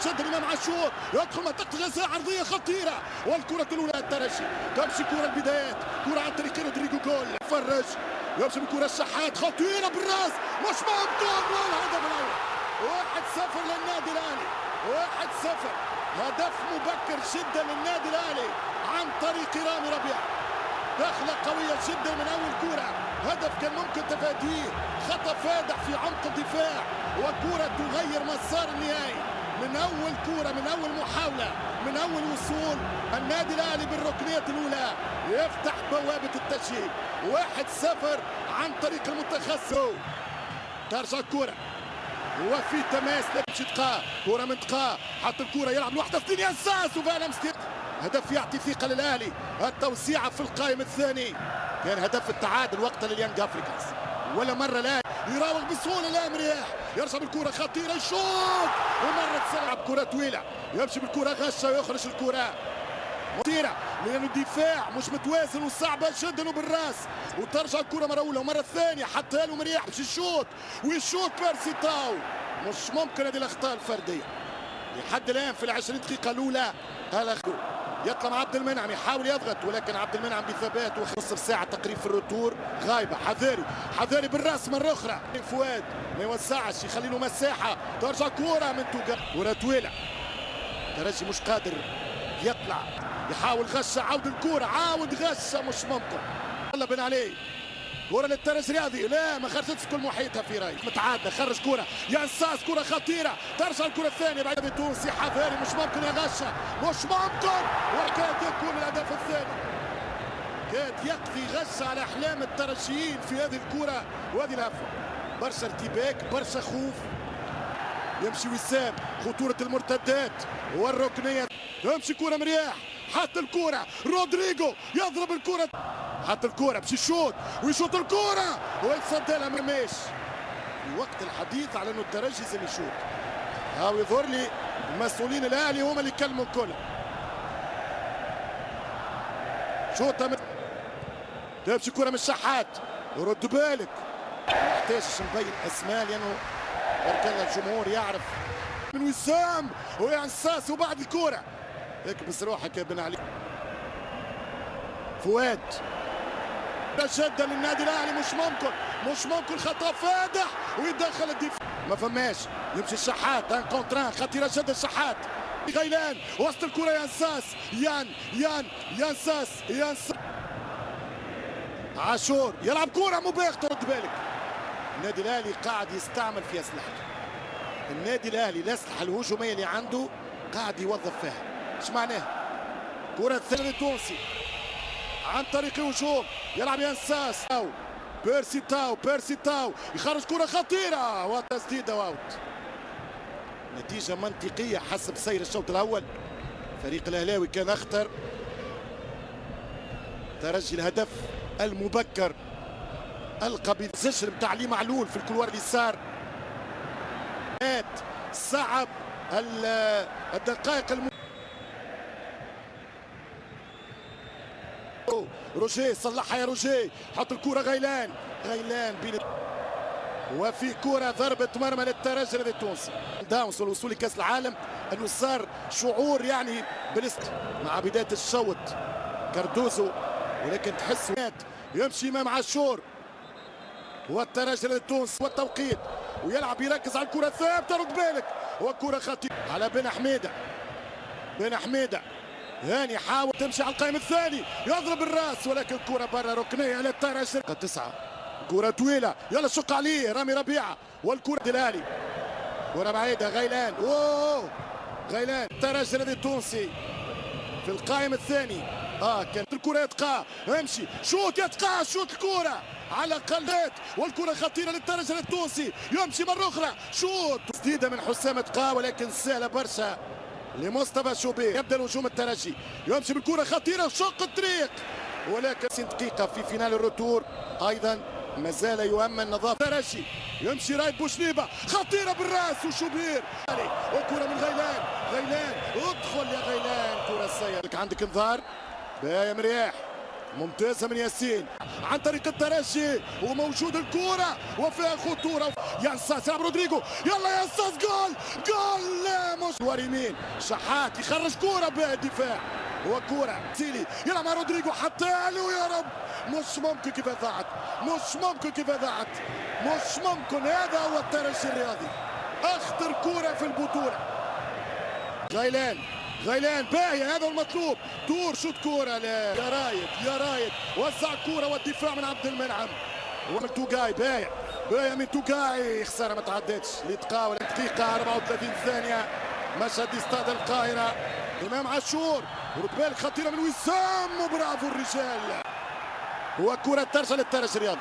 شد الامام عاشور يدخل منطقه الجزاء، عرضيه خطيره والكره الاولى الترجي. تمشي كره البدايات، كره عن طريق رودريجو جول فرج، يمشي بالكره الشحات خطيره بالراس مش ممكن. الهدف الاول 1-0 للنادي الاهلي، 1-0 هدف مبكر جدا للنادي الاهلي عن طريق رامي ربيعه. دخله قويه جدا من اول كره، هدف كان ممكن تفاديه، خطا فادح في عمق الدفاع وكره تغير مسار النهائي. من اول كوره، من اول محاوله، من اول وصول النادي الاهلي بالركنيه الاولى يفتح بوابه التسجيل. 1-0 عن طريق المتخصص. ترجع الكوره وفي تماس لمشي دقاء، كوره من دقاء حط الكوره يلعب لوحده في دنيا اساس وفعلا هدف يعطي ثقه للاهلي. التوسيعه في القائم الثاني كان هدف التعادل وقتها لليانج افريكانز. ولا مره لا يراوغ بسهوله لا مرياح، يرجع بالكره خطيره يشوط ومره تسرع بكره طويله، يمشي بالكره غشه ويخرج الكره خطيره لانه الدفاع مش متوازن وصعبه جدا وبالراس. وترجع الكره مره اولى ومره ثانيه حتى له مرياح باش يشوط ويشوط بيرسي تاو. مش ممكن هذه الاخطاء الفرديه لحد الان في ال20 دقيقه الاولى. يطلع مع عبد المنعم يحاول يضغط ولكن عبد المنعم بثبات ونص ساعه تقريبا في الروتور غايبه. حذاري بالراس مره اخرى، فؤاد ما يوسعش يخلي له مساحه، ترجع كوره من توجا، كوره طويله ترجي مش قادر يطلع، يحاول غشه، عاود الكوره، عاود غشه مش ممكن. يلا بن عليه كرة للترجي رياضي، لا ما خرجتش كل محيطها في راي متعادله، خرج كرة ينساس، كرة خطيرة ترجع الكرة الثانية بعد التونسي حذاري مش ممكن يا غشة مش ممكن، وكاد يكون الهدف الثاني. كاد يقضي غشة على احلام الترجيين في هذه الكرة وهذه الهفوة. برشا ارتباك، برشا خوف. يمشي وسام، خطورة المرتدات والركنية، يمشي كرة مرياح، حط الكرة رودريجو يضرب الكرة، حط الكرة باش يشوط ويشوط الكرة ويتصدى لها مرماش. في وقت الحديث على انه الترجي لازم يشوط، هاو يظهر لي المسؤولين الاهلي هما اللي يكلموا الكل. شوطة من تمشي كرة من الشحات، ورد بالك ما يحتاجش نبين اسماء لانه كان الجمهور يعرف. من وسام وينساس وبعد الكرة اكبس روحك يا بن علي. فؤاد شدة للنادي الاهلي مش ممكن خطأ فادح ويدخل الدفاع ما فماش. يمشي الشحات ان كونتران خطيرة جدا الشحات، غيلان وسط الكرة ينساس، ينساس عاشور يلعب كرة مباغتة. رد بالك النادي الاهلي قاعد يستعمل في اسلحته، النادي الاهلي الاسلحة الهجومية اللي عنده قاعد يوظف فيها. ايش معناها؟ كرة الثانية التونسي عن طريق هجوم يلعب ينساس، بيرسي تاو يخرج كرة خطيرة وتسديدة واوت. نتيجة منطقية حسب سير الشوط الأول. فريق الأهلاوي كان أخطر، ترجي الهدف المبكر ألقى بالزجر بتاع علي معلول في الكلوار اليسار. صعب الدقائق روجيه صلحها يا روجيه، حط الكرة غيلان بين وفي كرة ضربة مرمى للترجي التونسي. داونس والوصول لكأس العالم انه صار شعور يعني مع بداية الشوط كاردوزو، ولكن تحس يمشي امام عاشور والترجي التونسي والتوقيت ويلعب يركز على الكرة ثابتة. رد بالك وكرة خطيرة على بن حميدة هاني حاول تمشي على القائم الثاني يضرب الراس ولكن كرة برا ركنية للترجي. 9 كرة طويلة يلا شق عليه رامي ربيعة والكرة دلالي، كرة بعيدة غيلان غيلان الترجي التونسي في القائم الثاني. كانت الكرة يتقى امشي شوت يتقى شوت الكرة على قلبات والكرة خطيرة للترجي التونسي، يمشي مرة أخرى شوت تسديدة من حسام تقى ولكن سهلة برشا لمصطفى شوبير. يبدا الهجوم الترجي يمشي بالكرة خطيرة شق الطريق ولكن 90 دقيقة في فينال الروتور أيضا ما زال يؤمن نظافة الترجي. يمشي رايد بوشنيبة خطيرة بالراس وشوبير وكرة من غيلان ادخل يا غيلان كرة سيئة. عندك انذار يا مرياح ممتازة من ياسين عن طريق الترجي وموجود الكرة وفيها خطورة. ينصاص يلعب رودريجو، يلا ينصاص، جول جول. لا مش وريمين شحات يخرج كرة بالدفاع وكرة سيلي يلعب مع رودريجو حتى له. يا رب مش ممكن كيف ضاعت، مش ممكن كيف ضاعت، مش ممكن. هذا هو الترجي الرياضي، اخطر كرة في البطولة. غيلان باهية، هذا هو المطلوب. دور شوت كورة يا رايد وزع كورة والدفاع من عبد المنعم ومن توقاي. باهية من توقاي، خسارة ما تعدتش لدقيقة ولا دقيقة 34 ثانية. مشهد استاد القاهرة. إمام عاشور ورد بالك خطيرة من وسام وبرافو الرجال. وكرة ترجع للترجي الرياضي.